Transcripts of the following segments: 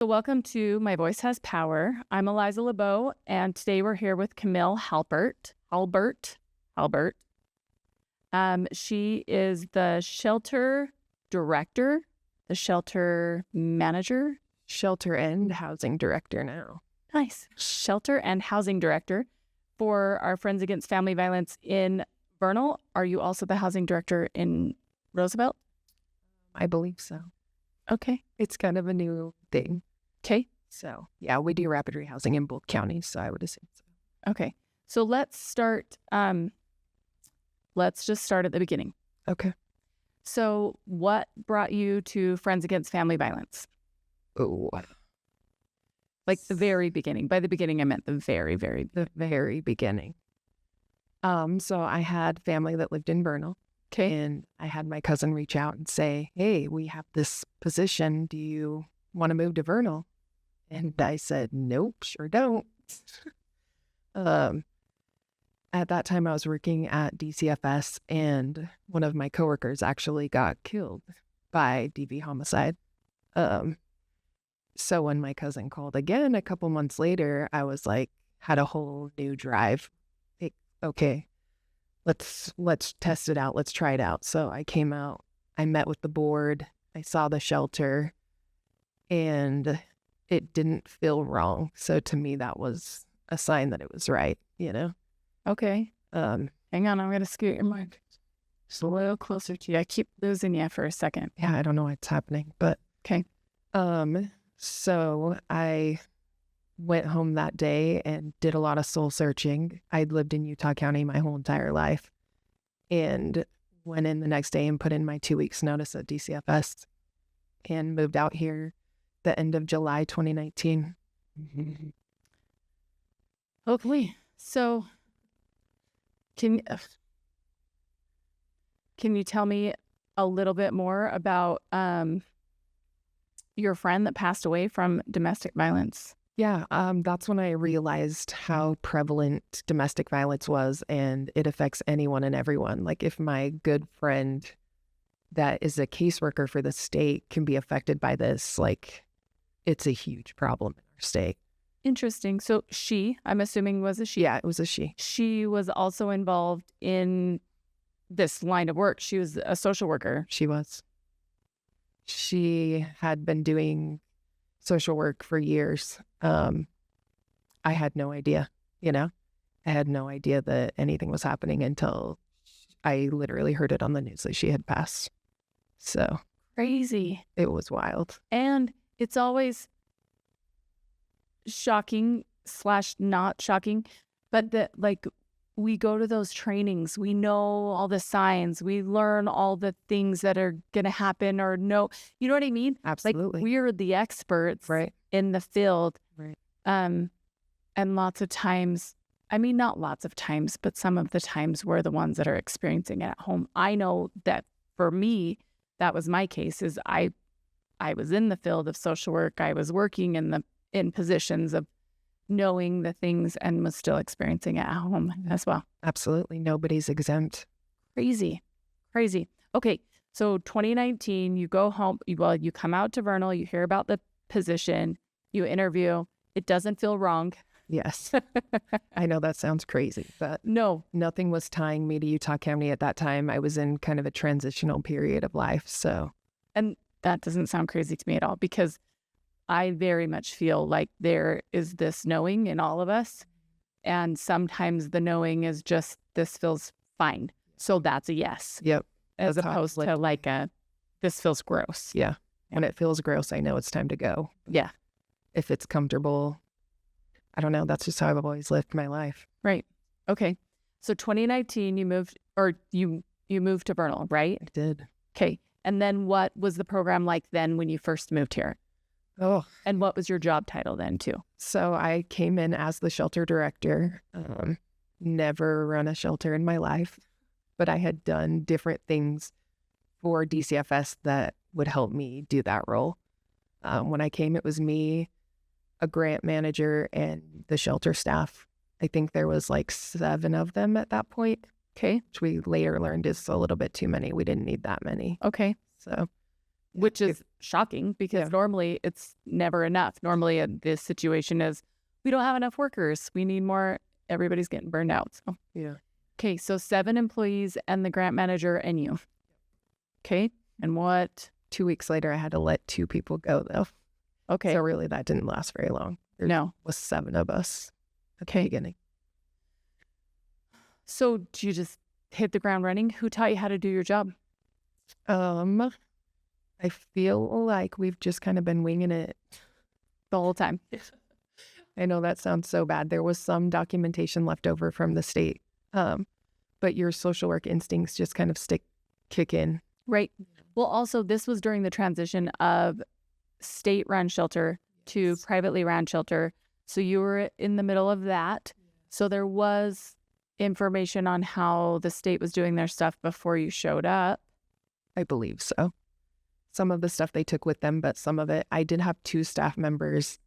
So welcome to My Voice Has Power. I'm Eliza LeBeau, and today we're here with Camille Halbert. She is the shelter director, the shelter manager. Shelter and housing director now. Nice. Shelter and housing director for our Friends Against Family Violence in Vernal. Are you also the housing director in Roosevelt? I believe so. Okay. It's kind of a new thing. Okay. So, yeah, we do rapid rehousing in both counties, so I would assume so. Okay. So let's start, let's just start at the beginning. Okay. So what brought you to Friends Against Family Violence? Oh, Like the very beginning. By the beginning, I meant the very beginning. So I had family that lived in Vernal. Okay. And I had my cousin reach out and say, hey, we have this position. Do you want to move to Vernal? And I said, nope, sure don't. At that time, I was working at DCFS, and one of my coworkers actually got killed by DV homicide. So when my cousin called again a couple months later, I was like, had a whole new drive. Like, okay, let's test it out. Let's try it out. So I came out, I met with the board, I saw the shelter, and it didn't feel wrong. So to me, that was a sign that it was right, you know? Okay. Um, Hang on. I'm going to scoot your mic just a little closer to you. I keep losing you for a second. yeah, I don't know what's happening, but Okay. So I went home that day and did a lot of soul searching. I'd lived in Utah County my whole entire life and went in the next day and put in my 2 weeks notice at DCFS and moved out here the end of July 2019. Okay. So can you tell me a little bit more about your friend that passed away from domestic violence? Yeah, that's when I realized how prevalent domestic violence was, and it affects anyone and everyone. Like if my good friend that is a caseworker for the state can be affected by this, like it's a huge problem in our state. Interesting. So I'm assuming was a she. Yeah, it was a she. She was also involved in this line of work. She was a social worker. She was. She had been doing social work for years. I had no idea, you know? I had no idea that anything was happening until I literally heard it on the news that she had passed. So Crazy. it was wild. And it's always shocking / not shocking, but that like we go to those trainings, we know all the signs, we learn all the things that are going to happen or no, you know what I mean? Absolutely. Like we're the experts Right. in the field. Right. And lots of times, I mean, not lots of times, but some of the times we're the ones that are experiencing it at home. I know that for me, that was my case is I was in the field of social work. I was working in positions of knowing the things and was still experiencing it at home as well. Absolutely. Nobody's exempt. Crazy. Okay. So 2019, you go home, you come out to Vernal, you hear about the position, you interview. It doesn't feel wrong. Yes. I know that sounds crazy, but No. nothing was tying me to Utah County at that time. I was in kind of a transitional period of life. So, And that doesn't sound crazy to me at all because I very much feel like there is this knowing in all of us. And sometimes the knowing is just, this feels fine. So that's a yes. yep. As That's how opposed it's to like this feels gross. Yeah. When it feels gross, I know it's time to go. Yeah. If it's comfortable, I don't know. That's just how I've always lived my life. Right. Okay. So 2019, you moved to Vernal, right? I did. Okay. And then what was the program like then when you first moved here? Oh, And what was your job title then too? so I came in as the shelter director. Never run a shelter in my life, but I had done different things for DCFS that would help me do that role. When I came, it was me, a grant manager, and the shelter staff. I think there was like 7 of them at that point. Okay. Which we later learned is a little bit too many. We didn't need that many. Okay. So which is shocking because normally it's never enough. Normally this situation is we don't have enough workers. We need more. Everybody's getting burned out. So. Yeah. Okay, so 7 employees and the grant manager and you. Okay, and what? 2 weeks later, I had to let 2 people go, though. Okay. So really, that didn't last very long. There was 7 of us at the beginning. So do you just hit the ground running? Who taught you how to do your job? I feel like we've just kind of been winging it the whole time. I know that sounds so bad. There was some documentation left over from the state, but your social work instincts just kind of kick in. Right. Well, also, this was during the transition of state-run shelter to privately ran shelter. So you were in the middle of that. So there was information on how the state was doing their stuff before you showed up. I believe so. Some of the stuff they took with them, but some of it, I did have 2 staff members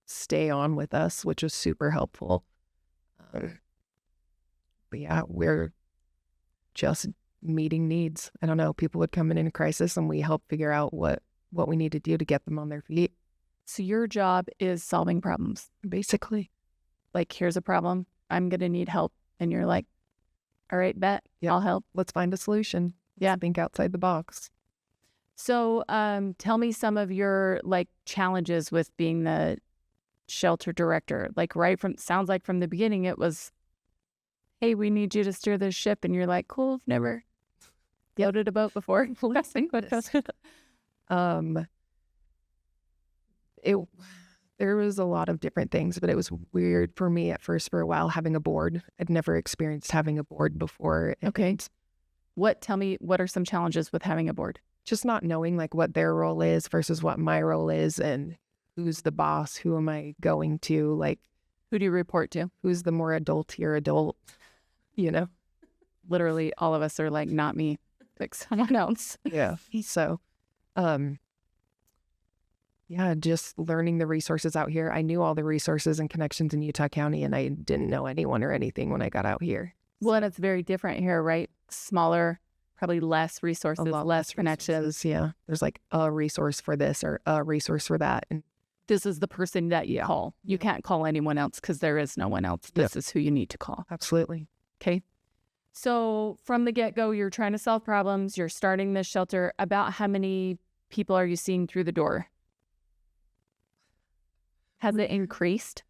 stay on with us, which was super helpful. But yeah, we're just meeting needs. I don't know. People would come in a crisis and we help figure out what we need to do to get them on their feet. So your job is solving problems. Basically. Like, here's a problem. I'm going to need help. And you're like, all right, bet. I'll help. Let's find a solution. Let's think outside the box. So tell me some of your challenges with being the shelter director. Sounds like from the beginning it was, hey, we need you to steer this ship. And you're like, cool, I've never floated a boat before. There was a lot of different things, but it was weird for me at first for a while having a board. I'd never experienced having a board before. Okay. Tell me, what are some challenges with having a board? Just not knowing what their role is versus what my role is and who's the boss, who am I going to, who do you report to? Who's the more adultier adult, Literally all of us are not me, someone else. Yeah. So, just learning the resources out here. I knew all the resources and connections in Utah County, and I didn't know anyone or anything when I got out here. Well, and it's very different here, right? Smaller, probably less resources, less connections. Yeah. There's a resource for this or a resource for that. And this is the person that you call. You can't call anyone else because there is no one else. This is who you need to call. Absolutely. Okay. So from the get-go, you're trying to solve problems. You're starting this shelter. About how many people are you seeing through the door? Has it increased?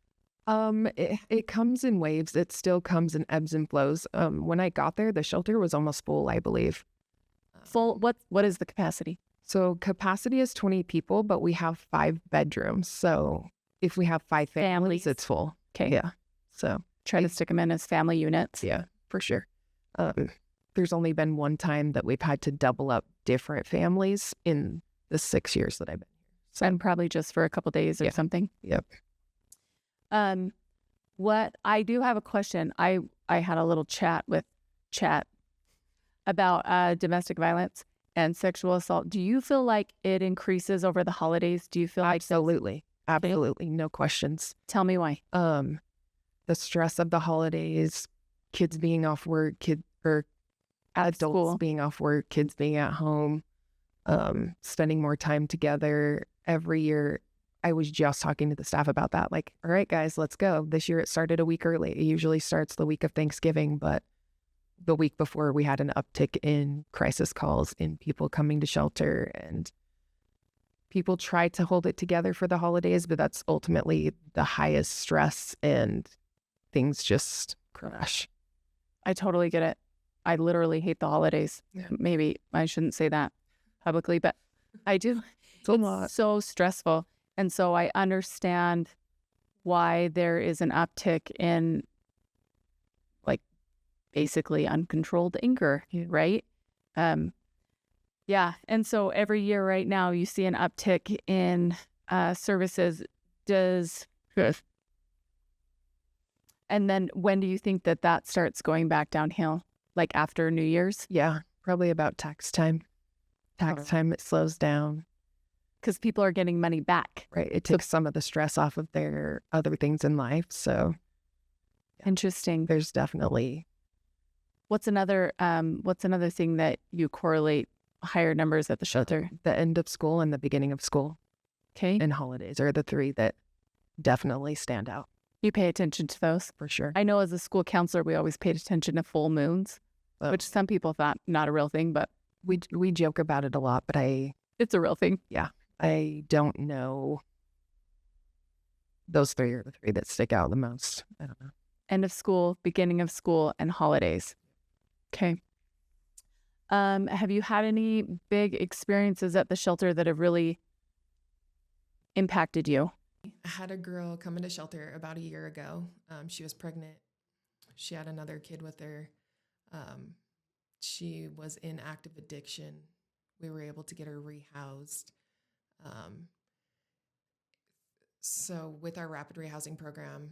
It comes in waves. It still comes in ebbs and flows. When I got there, the shelter was almost full, I believe. Full? What is the capacity? So capacity is 20 people, but we have 5 bedrooms. So if we have 5 families, it's full. Okay. Yeah. So try to stick them in as family units. Yeah, for sure. There's only been one time that we've had to double up different families in the 6 years that I've been here. So, and probably just for a couple days or something. Yep. What I do have a question. I had a little chat with Chat about domestic violence and sexual assault. Do you feel like it increases over the holidays? Do you feel absolutely, no questions. Tell me why. The stress of the holidays, kids being off work, adults being off work, kids being at home, spending more time together. Every year, I was just talking to the staff about that. All right, guys, let's go. This year it started a week early. It usually starts the week of Thanksgiving, but the week before we had an uptick in crisis calls, in people coming to shelter, and people try to hold it together for the holidays, but that's ultimately the highest stress and things just crash. I totally get it. I literally hate the holidays. Yeah. Maybe I shouldn't say that publicly, but I do. It's a lot. So stressful. And so I understand why there is an uptick in basically uncontrolled anger, right? Yeah. And so every year right now you see an uptick in services. And then when do you think that starts going back downhill? After New Year's? Yeah, probably about tax time. Tax time, it slows down. Because people are getting money back. Right. It takes some of the stress off of their other things in life. So interesting. There's definitely. What's another thing that you correlate higher numbers at the shelter? The end of school and the beginning of school Okay. and holidays are the three that definitely stand out You pay attention to those? for sure. I know as a school counselor, we always paid attention to full moons, Oh. which some people thought not a real thing, but We joke about it a lot, but it's a real thing. I don't know. Those three are the three that stick out the most. I don't know. End of school, beginning of school, and holidays. Okay. Have you had any big experiences at the shelter that have really impacted you? I had a girl come into shelter about a year ago. She was pregnant. She had another kid with her. She was in active addiction. We were able to get her rehoused. So with our rapid rehousing program,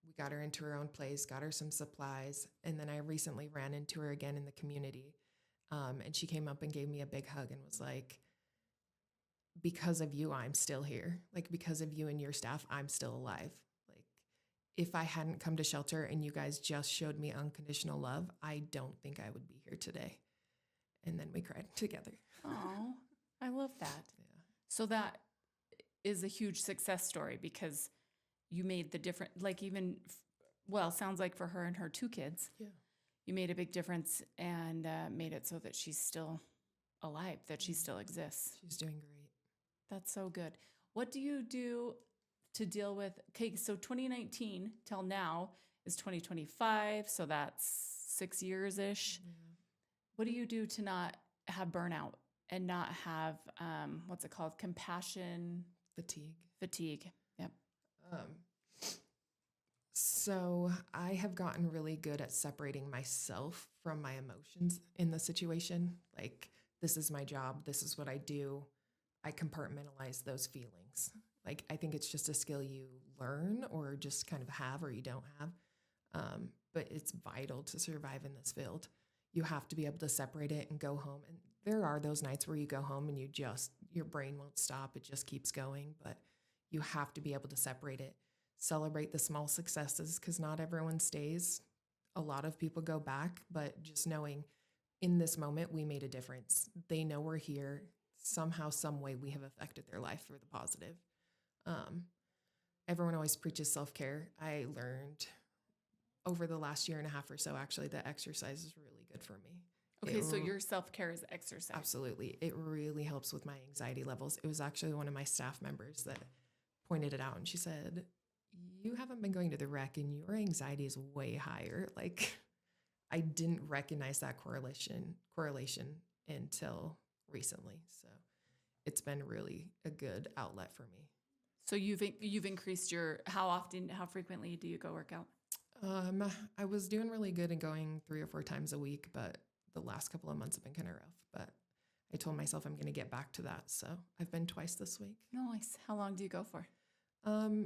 we got her into her own place, got her some supplies, and then I recently ran into her again in the community. And she came up and gave me a big hug and was like, because of you, I'm still here. Like, because of you and your staff, I'm still alive. Like, if I hadn't come to shelter and you guys just showed me unconditional love, I don't think I would be here today. And then we cried together. Oh, I love that. Yeah. So that is a huge success story because you made the difference, like even, well, sounds like for her and her two kids, Yeah. you made a big difference and made it so that she's still alive, that she still exists. She's doing great. That's so good. What do you do to deal with, okay, so 2019 till now is 2025, so that's 6 years-ish. Yeah. What do you do to not have burnout and not have, what's it called, compassion fatigue? Yep. So I have gotten really good at separating myself from my emotions in the situation. Like, this is my job. This is what I do. I compartmentalize those feelings. Like, I think it's just a skill you learn or just kind of have or you don't have. But it's vital to survive in this field. You have to be able to separate it and go home. And there are those nights where you go home and your brain won't stop. It just keeps going. But you have to be able to separate it. Celebrate the small successes because not everyone stays. A lot of people go back, but just knowing in this moment we made a difference. They know we're here. Somehow, some way we have affected their life for the positive. Everyone always preaches self-care. I learned over the last year and a half or so, actually, that exercise is really good for me. Okay, so your self-care is exercise. Absolutely. It really helps with my anxiety levels. It was actually one of my staff members that pointed it out, and she said, you haven't been going to the rec and your anxiety is way higher. Like, I didn't recognize that correlation until recently. So it's been really a good outlet for me. So you've increased how frequently do you go work out? I was doing really good and going 3 or 4 times a week, but the last couple of months have been kind of rough. But I told myself I'm going to get back to that. So I've been twice this week. Nice. How long do you go for?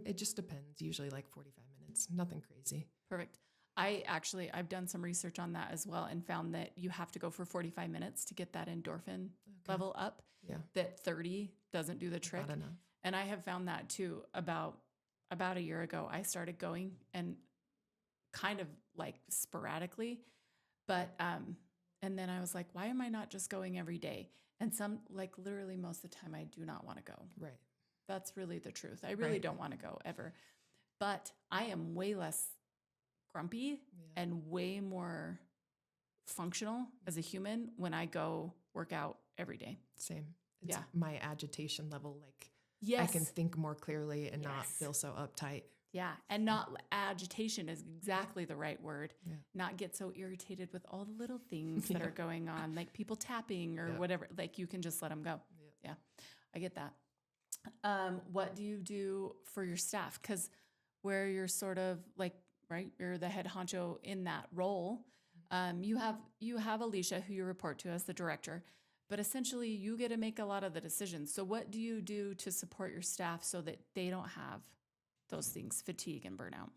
It just depends. Usually like 45 minutes. Nothing crazy. Perfect. I've done some research on that as well and found that you have to go for 45 minutes to get that endorphin level up. Yeah. That 30 doesn't do the trick. Not enough. And I have found that too. About a year ago, I started going and kind of like sporadically, but and then I was like, why am I not just going every day? And literally most of the time I do not want to go. Right. That's really the truth. I really don't want to go ever. But I am way less grumpy and way more functional as a human when I go work out every day. Same. It's my agitation level. Like, yes. I can think more clearly and not feel so uptight. Yeah. And not agitation is exactly the right word. Yeah. Not get so irritated with all the little things that are going on, like people tapping or whatever. Like, you can just let them go. Yeah. I get that. What do you do for your staff? Because where you're sort of like, right, you're the head honcho in that role. You have Alicia, who you report to as the director, but essentially you get to make a lot of the decisions. So what do you do to support your staff so that they don't have those things, fatigue and burnout?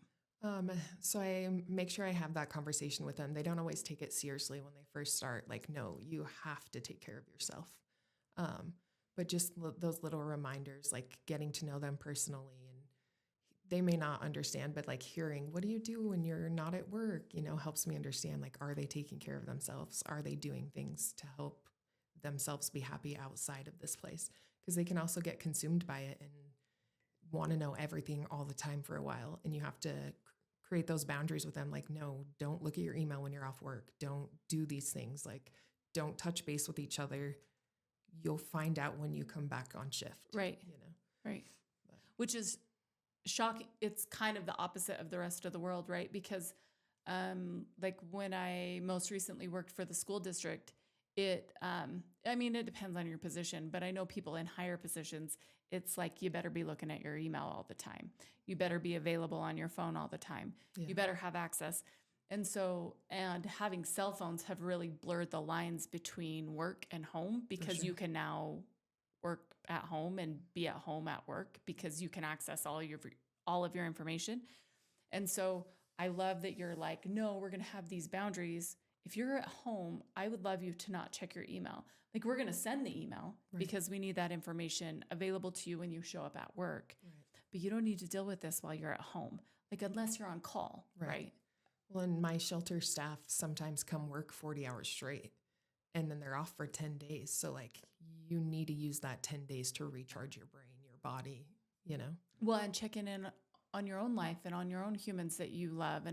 So I make sure I have that conversation with them. They don't always take it seriously when they first start. Like, no, you have to take care of yourself. But just those little reminders, like getting to know them personally, and they may not understand, but like hearing, what do you do when you're not at work, helps me understand, like, are they taking care of themselves? Are they doing things to help themselves be happy outside of this place, because they can also get consumed by it and want to know everything all the time for a while. And you have to create those boundaries with them. Like, no, don't look at your email when you're off work. Don't do these things. Like, don't touch base with each other. You'll find out when you come back on shift. Right. You know? Right. Which is shocking. It's kind of the opposite of the rest of the world, right? Because like when I most recently worked for the school district, it depends on your position, but I know people in higher positions, it's like, you better be looking at your email all the time. You better be available on your phone all the time. Yeah. You better have access. And having cell phones have really blurred the lines between work and home, because sure. you can now work at home and be at home at work, because you can access all of your information. And so I love that you're like, no, we're going to have these boundaries. If you're at home, I would love you to not check your email. Like, we're going to send the email because we need that information available to you when you show up at work. Right. But you don't need to deal with this while you're at home, like, unless you're on call, right? Well, and my shelter staff sometimes come work 40 hours straight, and then they're off for 10 days. So, like, you need to use that 10 days to recharge your brain, your body, you know? Well, and checking in on your own life and on your own humans that you love,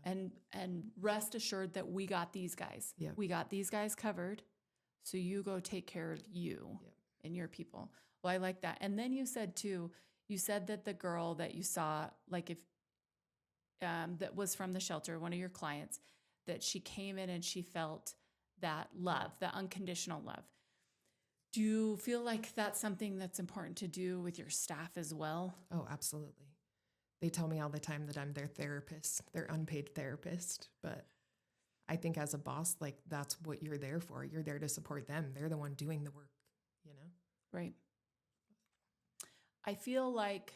and rest assured that we got these guys. Yep. We got these guys covered. So you go take care of you and your people. Well, I like that. And then you said too, that the girl that you saw, like, if that was from the shelter, one of your clients, that she came in and she felt that love, that unconditional love. Do you feel like that's something that's important to do with your staff as well? Oh, absolutely. They tell me all the time that I'm their therapist, their unpaid therapist. But I think as a boss, like, that's what you're there for. You're there to support them. They're the one doing the work, you know? Right. I feel like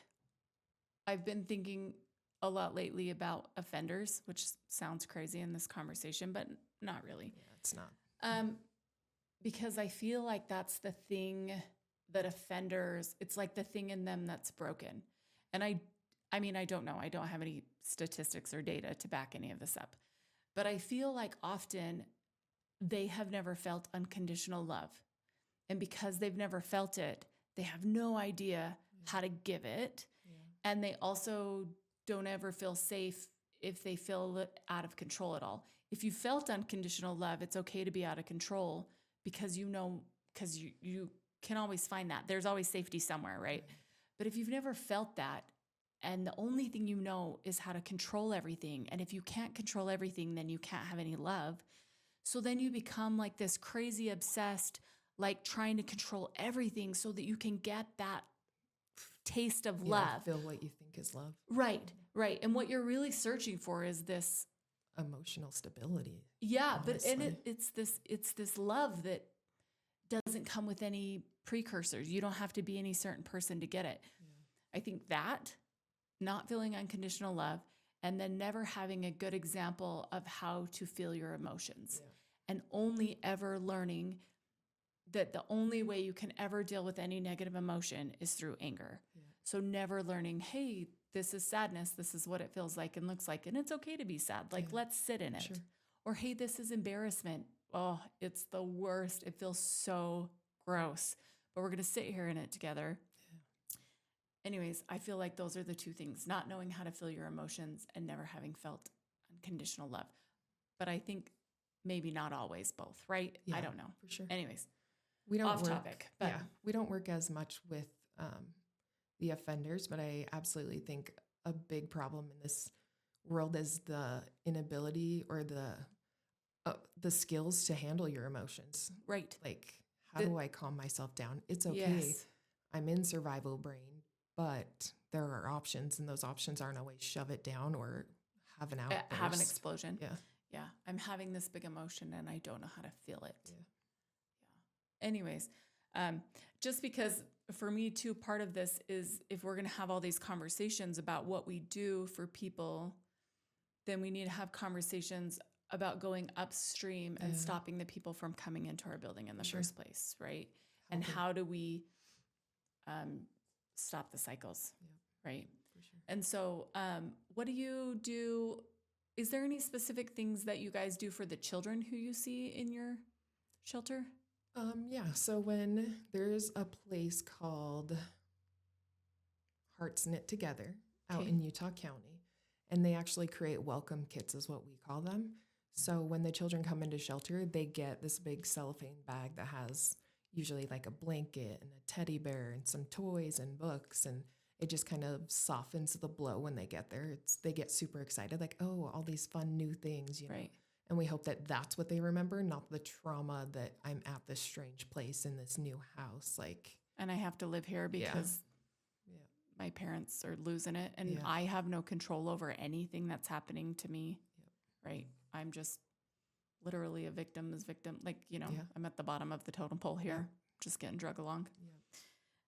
I've been thinking a lot lately about offenders, which sounds crazy in this conversation, but not really. Yeah, it's not. Because I feel like that's the thing that offenders, it's like the thing in them that's broken. And I mean, I don't know. I don't have any statistics or data to back any of this up. But I feel like often they have never felt unconditional love. And because they've never felt it, they have no idea how to give it. Yeah. And they also don't ever feel safe if they feel out of control at all. If you felt unconditional love, it's okay to be out of control, because because you can always find that. There's always safety somewhere, right? But if you've never felt that, and the only thing you know is how to control everything, and if you can't control everything, then you can't have any love. So then you become like this crazy obsessed, like trying to control everything so that you can get that taste of love. Feel what you think is love. Right. And what you're really searching for is this emotional stability. Yeah, honestly. but it's this love that doesn't come with any precursors. You don't have to be any certain person to get it. Yeah. I think that not feeling unconditional love, and then never having a good example of how to feel your emotions, and only ever learning that the only way you can ever deal with any negative emotion is through anger. Yeah. So never learning, hey, this is sadness. This is what it feels like and looks like. And it's okay to be sad. Like, let's sit in it. Sure. Or, hey, this is embarrassment. Oh, it's the worst. It feels so gross, but we're going to sit here in it together. Yeah. Anyways, I feel like those are the two things: not knowing how to feel your emotions and never having felt unconditional love. But I think maybe not always both, right? Yeah, I don't know. For sure. Anyways, we don't off work, topic, but we don't work as much with the offenders, but I absolutely think a big problem in this world is the inability or the skills to handle your emotions. Right. Like, how do I calm myself down? It's okay. Yes. I'm in survival brain, but there are options, and those options aren't always shove it down or have an outburst. Have an explosion. Yeah. Yeah. I'm having this big emotion and I don't know how to feel it. Yeah. Anyways, just because for me too, part of this is if we're going to have all these conversations about what we do for people, then we need to have conversations about going upstream and stopping the people from coming into our building in the first place, right? And how do we stop the cycles, right? For sure. And so what do you do? Is there any specific things that you guys do for the children who you see in your shelter? Yeah. So when there's a place called Hearts Knit Together out Okay. in Utah County, and they actually create welcome kits, is what we call them. So when the children come into shelter, they get this big cellophane bag that has usually like a blanket and a teddy bear and some toys and books, and it just kind of softens the blow when they get there. They get super excited, like, oh, all these fun new things, you know. Right. And we hope that that's what they remember, not the trauma that I'm at this strange place in this new house. Like, And I have to live here yeah, because yeah, my parents are losing it and Yeah. I have no control over anything that's happening to me. Yep. Right. I'm just literally a victim's victim. Like, you know, Yeah. I'm at the bottom of the totem pole here, just getting drug along.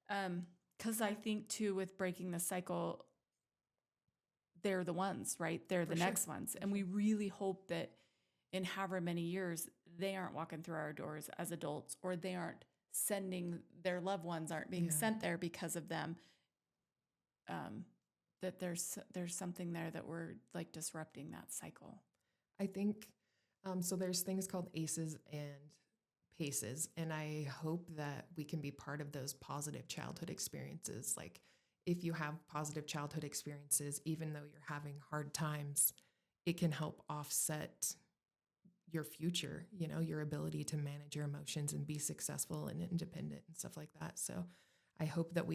yeah, 'Cause I think too, with breaking the cycle, they're the ones, right? They're For the sure. next ones. For And we really hope that in however many years, they aren't walking through our doors as adults, or they aren't sending their loved ones aren't being Yeah. sent there because of them. That there's something there that we're like disrupting that cycle. I think so. There's things called ACEs and PACEs, and I hope that we can be part of those positive childhood experiences. Like, if you have positive childhood experiences, even though you're having hard times, it can help offset your future, you know, your ability to manage your emotions and be successful and independent and stuff like that. So I hope that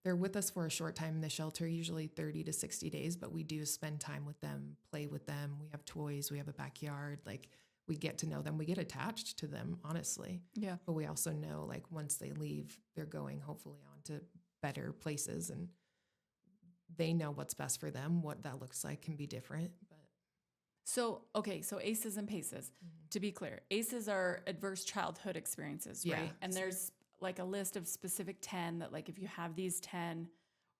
they're with us for a short time in the shelter, usually 30 to 60 days, but we do spend time with them, play with them. We have toys, we have a backyard, like we get to know them, we get attached to them, honestly. Yeah. But we also know, like, once they leave, they're going hopefully on to better places, and they know what's best for them. What that looks like can be different, but So, okay, so ACEs and PACEs. To be clear, ACEs are adverse childhood experiences, right? Yeah. And there's like a list of specific 10 that, like, if you have these 10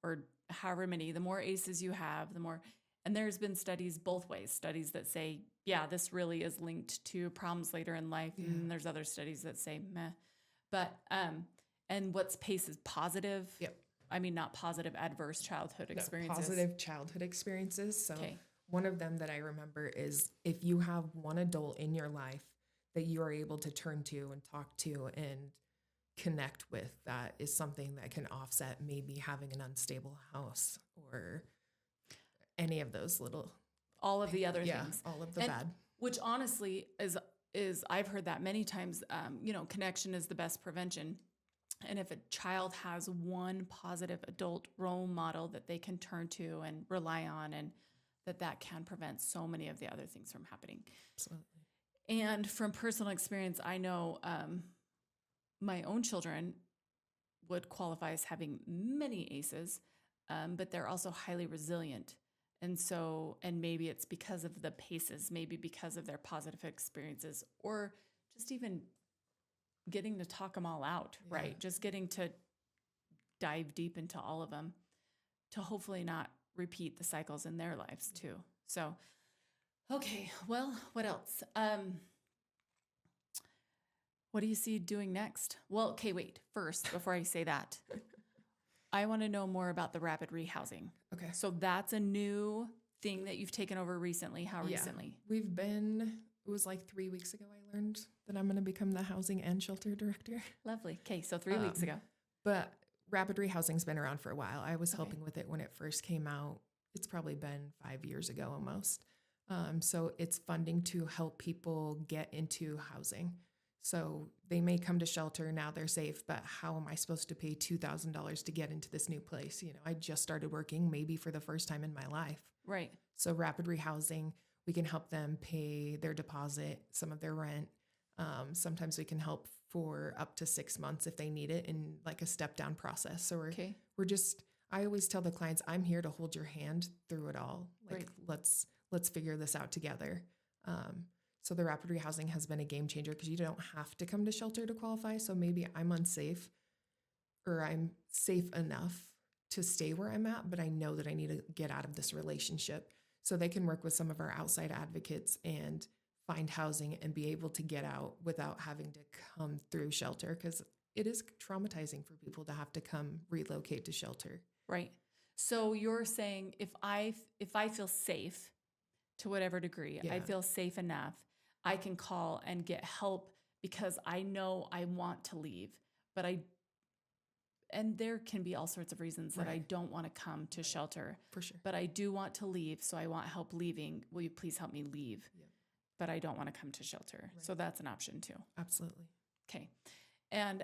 or however many, the more ACEs you have, the more. And there's been studies both ways, studies that say, yeah, this really is linked to problems later in life. Yeah. And there's other studies that say, meh. But, and what's PACEs? Positive? Yep. I mean, not positive, adverse childhood No, experiences. positive childhood experiences. So Okay. one of them that I remember is if you have one adult in your life that you are able to turn to and talk to and connect with, that is something that can offset maybe having an unstable house or any of those little All of the other things. all of the And- bad. Which honestly is I've heard that many times. You know, connection is the best prevention. And if a child has one positive adult role model that they can turn to and rely on, and that can prevent so many of the other things from happening. Absolutely. And from personal experience, I know my own children would qualify as having many ACEs, but they're also highly resilient. And so, and maybe it's because of the PACEs, maybe because of their positive experiences, or just even getting to talk them all out, Yeah. right? Just getting to dive deep into all of them to hopefully not repeat the cycles in their lives too. So, okay, well, what else? What do you see doing next? Well, okay, wait. First, before I say that, I want to know more about the rapid rehousing. Okay. So that's a new thing that you've taken over recently. How Yeah. recently? It was like 3 weeks ago I learned that I'm going to become the housing and shelter director. Lovely. Okay, so 3 weeks ago. But rapid rehousing's been around for a while. I was Okay. helping with it when it first came out. It's probably been 5 years ago almost. So it's funding to help people get into housing. So they may come to shelter, now they're safe, but how am I supposed to pay $2,000 to get into this new place? You know, I just started working maybe for the first time in my life. Right. So rapid rehousing, we can help them pay their deposit, some of their rent. Sometimes we can help for up to 6 months if they need it in like a step down process. So Okay. I always tell the clients, I'm here to hold your hand through it all. Like, Right. let's figure this out together. So the rapid rehousing has been a game changer because you don't have to come to shelter to qualify. So maybe I'm unsafe or I'm safe enough to stay where I'm at, but I know that I need to get out of this relationship. So they can work with some of our outside advocates and find housing and be able to get out without having to come through shelter, because it is traumatizing for people to have to come relocate to shelter. Right. So you're saying if I feel safe to whatever degree, I Yeah. feel safe enough, I can call and get help because I know I want to leave, but and there can be all sorts of reasons that I Right. don't want to come to shelter, For sure. but I do want to leave. So I want help leaving. Will you please help me leave? Yep. But I don't want to come to shelter. Right. So that's an option too. Absolutely. Okay. And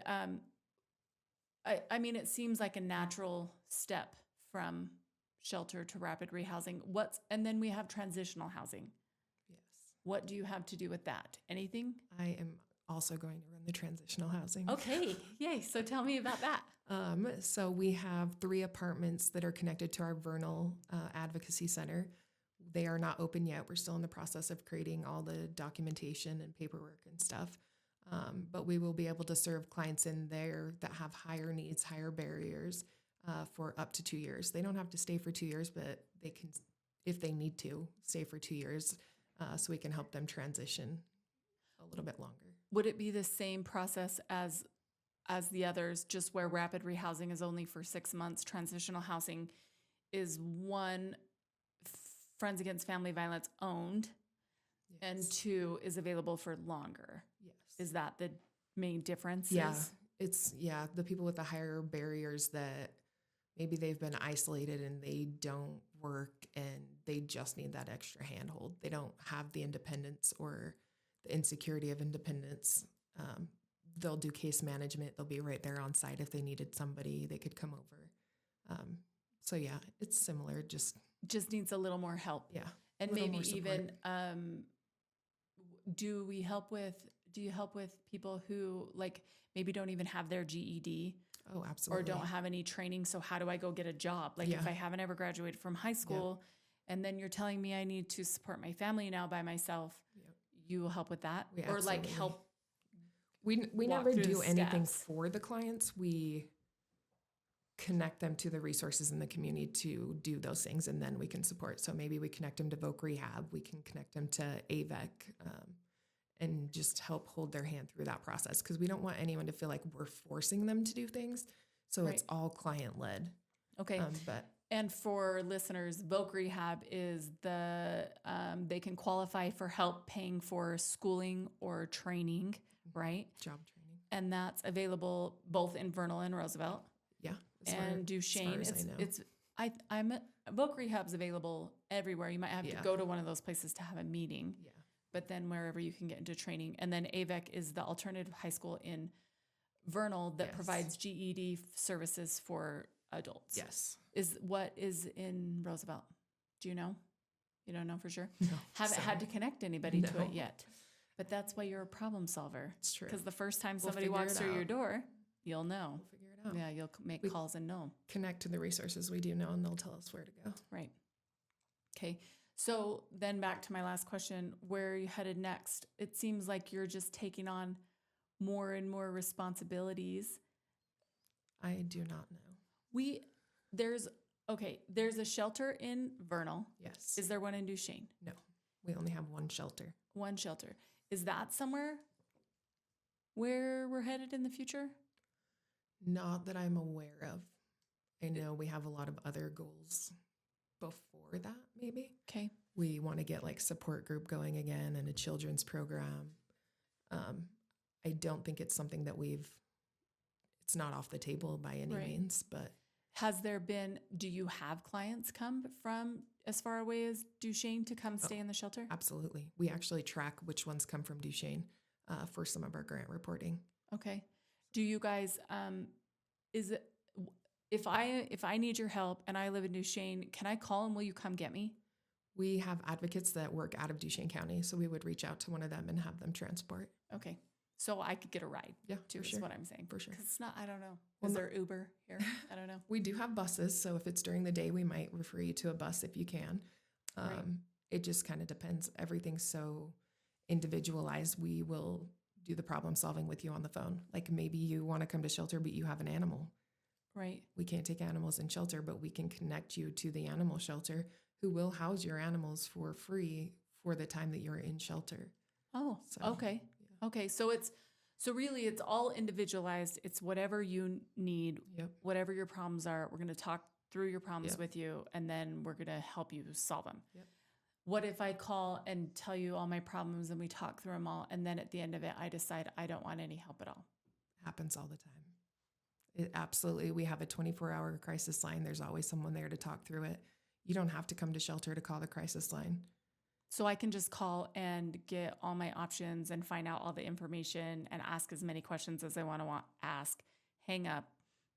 I mean, it seems like a natural step from shelter to rapid rehousing. And then we have transitional housing. Yes. What do you have to do with that? Anything? I am also going to run the transitional housing. Okay. Yay. So tell me about that. So we have 3 apartments that are connected to our Vernal Advocacy Center. They are not open yet. We're still in the process of creating all the documentation and paperwork and stuff. But we will be able to serve clients in there that have higher needs, higher barriers for up to 2 years. They don't have to stay for 2 years, but they can, if they need to, stay for 2 years so we can help them transition a little bit longer. Would it be the same process as the others, just where rapid rehousing is only for 6 months? Transitional housing is one, Friends Against Family Violence owned, and Yes. 2 is available for longer. Yes. Is that the main difference? Yeah, it's the people with the higher barriers that maybe they've been isolated and they don't work and they just need that extra handhold. They don't have the independence or the insecurity of independence. They'll do case management. They'll be right there on site if they needed somebody. They could come over. So yeah, it's similar. Just needs a little more help. yeah, And little maybe more support. even do you help with people who like maybe don't even have their GED Oh, absolutely. or don't have any training? So how do I go get a job? Like if Yeah. I haven't ever graduated from high school and then you're telling me I need to support my family now by myself, Yep. you will help with that? We Or like absolutely- help? We walk never through do the anything steps. for the clients. We connect them to the resources in the community to do those things, and then we can support. So maybe we connect them to Voc Rehab. We can connect them to AVEC and just help hold their hand through that process because we don't want anyone to feel like we're forcing them to do things. So it's all client-led. Okay. But And for listeners, Voc Rehab is they can qualify for help paying for schooling or training, right? job training. And that's available both in Vernal and Roosevelt Yeah. and Duchesne. as I know. I'm Voc Rehab's available everywhere. You might have to Yeah. go to one of those places to have a meeting, Yeah. but then wherever you can get into training. And then AVEC is the alternative high school in Vernal that Yes. provides GED services for adults. Yes. What is in Roosevelt? Do you know? You don't know for sure? No. Haven't sorry. had to connect anybody to No. it yet. But that's why you're a problem solver. It's true. Because the first time We'll somebody figure walks it through your out. door, you'll know. We'll figure it out. Yeah, you'll make We- calls and know. Connect to the resources we do know, and they'll tell us where to go. Right. Okay. So then back to my last question, where are you headed next? It seems like you're just taking on more and more responsibilities. I do not know. There's a shelter in Vernal. Yes. Is there one in Duchesne? No. We only have one shelter. One shelter. Is that somewhere where we're headed in the future? Not that I'm aware of. I know we have a lot of other goals before that, maybe. Okay. We want to get like support group going again and a children's program. I don't think it's something that it's not off the table by any Right. means, but Do you have clients come from as far away as Duchesne to come stay in the shelter? absolutely. We actually track which ones come from Duchesne for some of our grant reporting. Okay. Do you guys, if I need your help and I live in Duchesne, can I call and will you come get me? We have advocates that work out of Duchesne County, so we would reach out to one of them and have them transport. Okay. So I could get a ride Yeah, too, for is sure. what I'm saying. For sure. 'Cause it's not, I don't know. Well, Is no- there Uber here? I don't know. We do have buses, so if it's during the day, we might refer you to a bus if you can. Right. It just kind of depends. Everything's so individualized. We will do the problem solving with you on the phone. Like maybe you want to come to shelter, but you have an animal. Right. We can't take animals in shelter, but we can connect you to the animal shelter who will house your animals for free for the time that you're in shelter. Oh, So, okay. Okay. So really it's all individualized. It's whatever you need, Yep. whatever your problems are. We're going to talk through your problems Yep. with you and then we're going to help you solve them. Yep. what if I call and tell you all my problems and we talk through them all, and then at the end of it, I decide I don't want any help at all? Happens all the time. It absolutely. We have a 24-hour crisis line. There's always someone there to talk through it. You don't have to come to shelter to call the crisis line. So I can just call and get all my options and find out all the information and ask as many questions as I want to ask, hang up,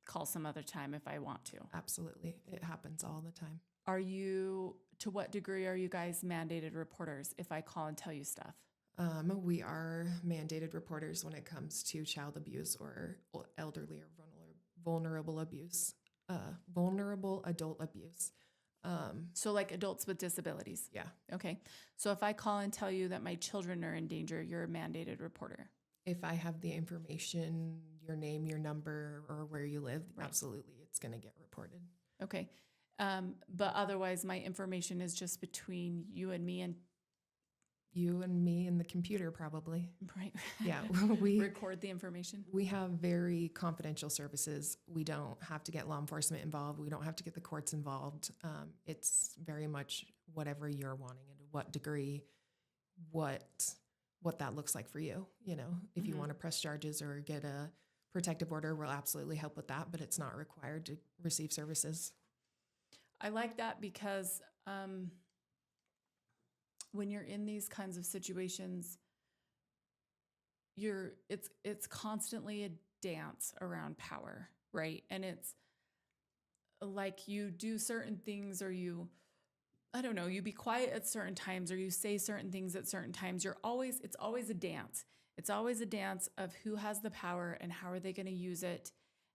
call some other time if I want to. Absolutely. It happens all the time. To what degree are you guys mandated reporters if I call and tell you stuff? We are mandated reporters when it comes to child abuse or elderly or vulnerable abuse, vulnerable adult abuse. So like adults with disabilities. Yeah. Okay. So if I call and tell you that my children are in danger, you're a mandated reporter. If I have the information, your name, your number, or where you live, Right. absolutely, it's going to get reported. Okay. But otherwise, my information is just between you and me and You and me and the computer, probably. right. Yeah. We record the information. We have very confidential services. We don't have to get law enforcement involved. We don't have to get the courts involved. It's very much whatever you're wanting and to what degree, what that looks like for you. You know, if you Mhm. want to press charges or get a protective order, we'll absolutely help with that, but it's not required to receive services. I like that because when you're in these kinds of situations, it's constantly a dance around power, right? And it's like you do certain things or I don't know, you be quiet at certain times or you say certain things at certain times. It's always a dance. It's always a dance of who has the power and how are they going to use it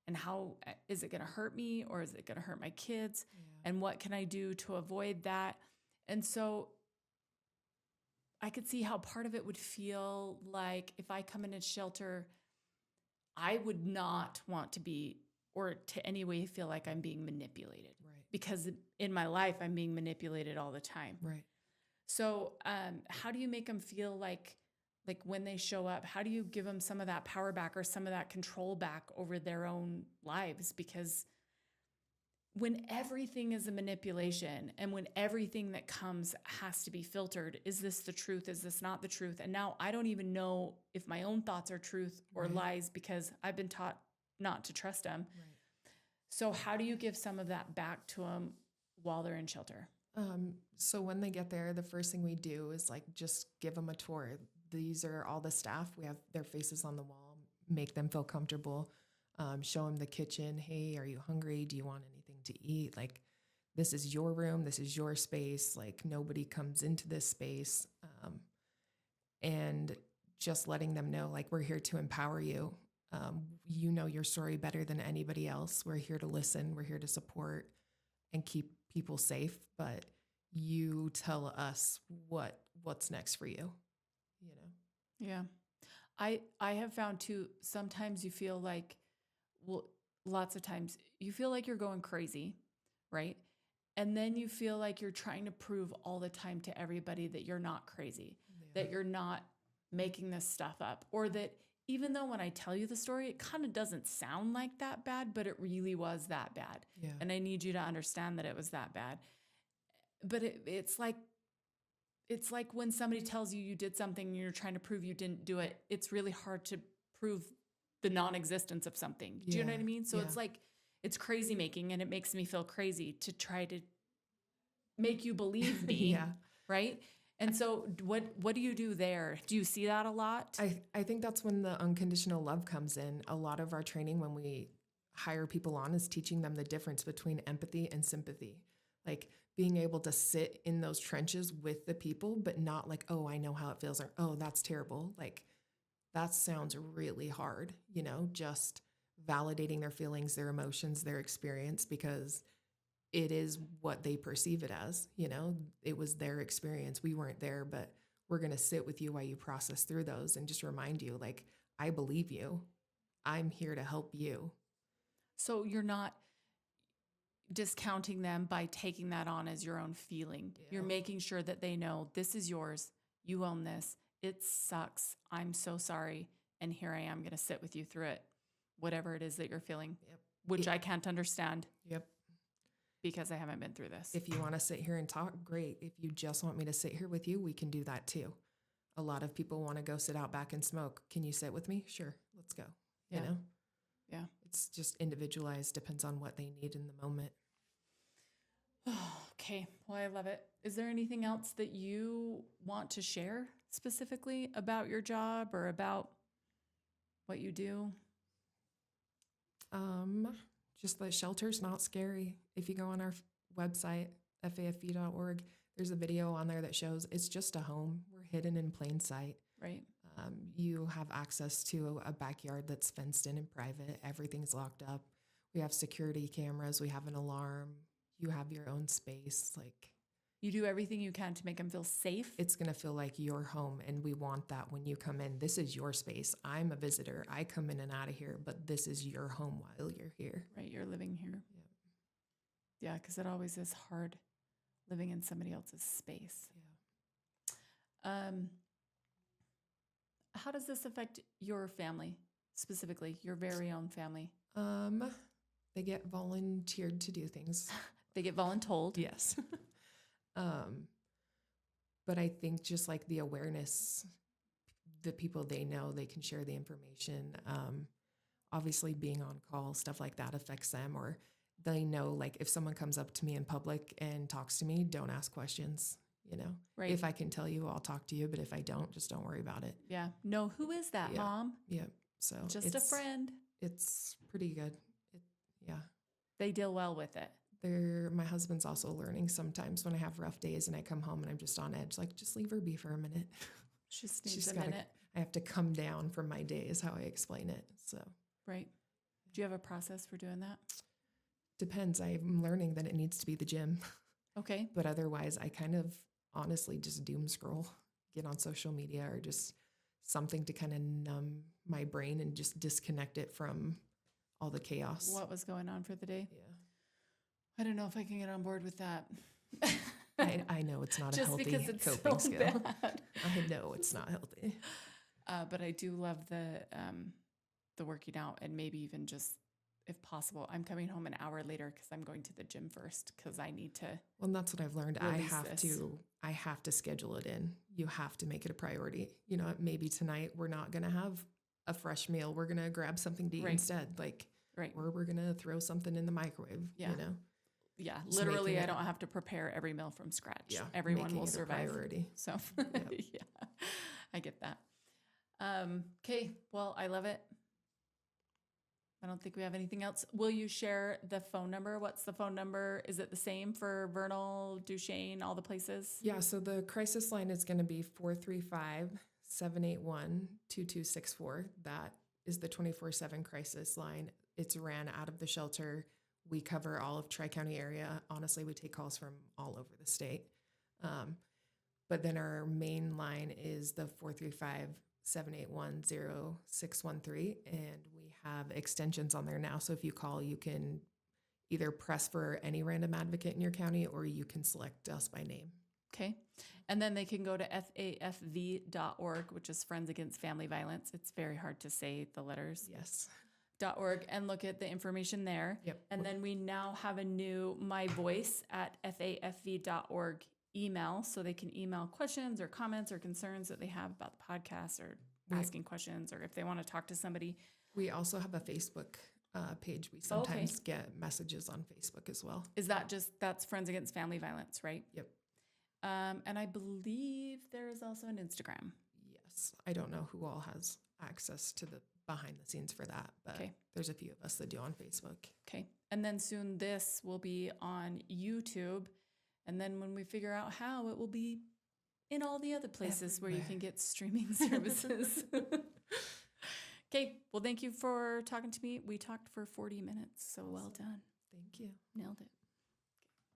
and how is it going to hurt me or is it going to hurt my kids? And what can I do to avoid that? And so I could see how part of it would feel like if I come in a shelter, I would not want to be or to any way feel like I'm being manipulated. Right. Because in my life, I'm being manipulated all the time. Right. So how do you make them feel like when they show up, how do you give them some of that power back or some of that control back over their own lives? Because when everything is a manipulation and when everything that comes has to be filtered, is this the truth? Is this not the truth? And now I don't even know if my own thoughts are truth or Right. lies because I've been taught not to trust them. Right. So how do you give some of that back to them while they're in shelter? So when they get there, the first thing we do is like just give them a tour. These are all the staff. We have their faces on the wall, make them feel comfortable, show them the kitchen. Hey, are you hungry? Do you want anything to eat? Like, this is your room. This is your space. Like, nobody comes into this space. And just letting them know, like, we're here to empower you. You know your story better than anybody else. We're here to listen. We're here to support and keep people safe. But you tell us what's next for you, you know? Yeah. I have found too, sometimes you feel like, well, lots of times you feel like you're going crazy, right? And then you feel like you're trying to prove all the time to everybody that you're not crazy, that you're not making this stuff up, or that even though when I tell you the story, it kind of doesn't sound like that bad, but it really was that bad. Yeah. And I need you to understand that it was that bad. But it's like when somebody tells you did something and you're trying to prove you didn't do it, it's really hard to prove the non-existence of something. Do you know what I mean? So it's like, it's crazy making, and it makes me feel crazy to try to make you believe me. Yeah. Right. And so what do you do there? Do you see that a lot? I think that's when the unconditional love comes in. A lot of our training when we hire people on is teaching them the difference between empathy and sympathy. Like being able to sit in those trenches with the people, but not like, oh, I know how it feels, or, oh, that's terrible. Like that sounds really hard, you know, just validating their feelings, their emotions, their experience, because it is what they perceive it as, you know, it was their experience. We weren't there, but we're going to sit with you while you process through those and just remind you, like, I believe you. I'm here to help you. So you're not discounting them by taking that on as your own feeling. Yeah. You're making sure that they know this is yours. You own this. It sucks. I'm so sorry. And here I am going to sit with you through it, whatever it is that you're feeling, Yep. which I can't understand. Yep. because I haven't been through this. If you want to sit here and talk, great. If you just want me to sit here with you, we can do that too. A lot of people want to go sit out back and smoke. Can you sit with me? Sure. Let's go. Yeah. You know? Yeah. It's just individualized, depends on what they need in the moment. Okay. Well, I love it. Is there anything else that you want to share specifically about your job or about what you do? Just the shelter's not scary. If you go on our website, FAFV.org, there's a video on there that shows it's just a home. We're hidden in plain sight. Right. You have access to a backyard that's fenced in and private. Everything's locked up. We have security cameras. We have an alarm. You have your own space. Like, You do everything you can to make them feel safe. it's going to feel like your home, and we want that when you come in. This is your space. I'm a visitor. I come in and out of here, but this is your home while you're here. Right. You're living here. Yep. Yeah. Because it always is hard living in somebody else's space. Yeah. How does this affect your family, specifically your very own family? They get volunteered to do things. They get voluntold. Yes. But I think just like the awareness, the people they know, they can share the information. Obviously being on call, stuff like that affects them, or they know, like, if someone comes up to me in public and talks to me, don't ask questions, you know? Right. If I can tell you, I'll talk to you, but if I don't, just don't worry about it. Yeah. No, who is that, Yeah. Mom? Yep. So Just a friend. It's pretty good. Yeah. They deal well with it. My husband's also learning sometimes when I have rough days and I come home and I'm just on edge, like, just leave her be for a minute. She just needs She's a gotta- minute. I have to come down from my day is how I explain it. So Right. Do you have a process for doing that? depends. I'm learning that it needs to be the gym, Okay. but otherwise I kind of honestly just doom scroll, get on social media or just something to kind of numb my brain and just disconnect it from all the chaos. What was going on for the day? Yeah. I don't know if I can get on board with that. I know it's not a Just healthy because it's coping so skill. bad. I know it's not healthy. But I do love the working out, and maybe even just, if possible, I'm coming home an hour later because I'm going to the gym first because I need to. Well, and that's what I've learned. Release this. I have to schedule it in. You have to make it a priority. You know, maybe tonight we're not going to have a fresh meal. We're going to grab something to eat Right. instead. Like, Right. or we're going to throw something in the microwave, Yeah. you know? Yeah. Just Literally, making I it- don't have to prepare every meal from scratch. Yeah. Everyone making will it a survive. priority. So, Yep. yeah, I get that. Okay. Well, I love it. I don't think we have anything else. Will you share the phone number? What's the phone number? Is it the same for Vernal, Duchesne, all the places? Yeah. So the crisis line is going to be 435-781-2264. That is the 24/7 crisis line. It's ran out of the shelter. We cover all of Tri-County area. Honestly, we take calls from all over the state. But then our main line is the 435-781-0613. And we have extensions on there now. So if you call, you can either press for any random advocate in your county, or you can select us by name. Okay. And then they can go to FAFV.org, which is Friends Against Family Violence. It's very hard to say the letters. Yes. .org, and look at the information there. Yep. And then we now have a new My Voice at FAFV.org email, so they can email questions or comments or concerns that they have about the podcast, or Right. asking questions, or if they want to talk to somebody. We also have a Facebook page. We sometimes get messages on Facebook as well. Is that that's Friends Against Family Violence, right? Yep. And I believe there is also an Instagram. Yes. I don't know who all has access to the behind the scenes for that, but Okay. there's a few of us that do on Facebook. Okay. And then soon this will be on YouTube. And then when we figure out how, it will be in all the other places where you can get streaming services. Okay. Well, thank you for talking to me. We talked for 40 minutes. So well done. Thank you. Nailed it.